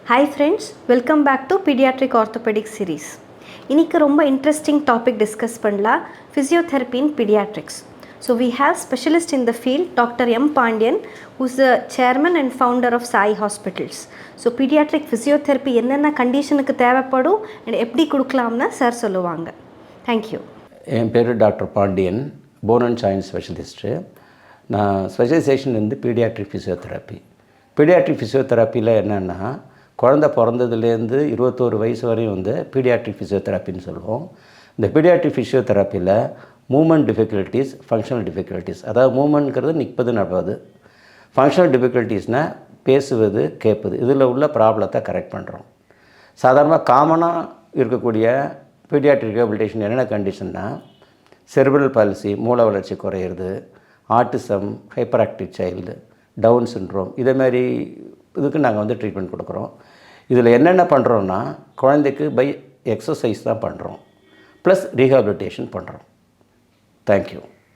Hi friends, welcome back to Pediatric Orthopedic series. இன்னைக்கு ரொம்ப interesting topic discuss பண்ணலாம், physiotherapy in pediatrics. So we have specialist in the field, Dr. M. Pandian, who is the chairman and founder of Sai Hospitals. So pediatric physiotherapy என்னென்ன கண்டிஷனுக்கு தேவைப்படும் and எப்படி கொடுக்கலாம்னு sir சொல்லுவாங்க. Thank you. என் பேர் doctor Pandian, bone and joint specialist. நான் specialisation வந்து பீடியாட்ரிக் ஃபிசியோதெரப்பி. பீடியாட்ரிக் ஃபிசியோதெரப்பியில் என்னென்னா, குழந்த பிறந்ததுலேருந்து 21 வயசு வரையும் வந்து பீடியாட்ரிக் ஃபிசியோதெரப்பின்னு சொல்லுவோம். இந்த பீடியாட்ரிக் ஃபிசியோதெரப்பியில் மூமெண்ட் டிஃபிகல்ட்டிஸ், ஃபங்க்ஷனல் டிஃபிகல்ட்டிஸ், அதாவது மூமெண்ட்ங்கிறது நிற்பது நடப்பது, ஃபங்க்ஷனல் டிஃபிகல்ட்டிஸ்னால் பேசுவது கேட்பது, இதில் உள்ள ப்ராப்ளத்தை கரெக்ட் பண்ணுறோம். சாதாரணமாக காமனாக இருக்கக்கூடிய பீடியாட்ரிக் ரிஹாபிலிட்டேஷன் என்னென்ன கண்டிஷன்னா, செரிப்ரல் பால்சி, மூளை வளர்ச்சி குறையிறது, autism, hyper active child, Down syndrome, இதேமாதிரி இதுக்கு நாங்கள் வந்து ட்ரீட்மெண்ட் கொடுக்குறோம். இதில் என்னென்ன பண்ணுறோன்னா, குழந்தைக்கு பை எக்ஸசைஸ் தான் பண்ணுறோம், ப்ளஸ் ரீஹாபிலிட்டேஷன் பண்ணுறோம். தேங்க்யூ.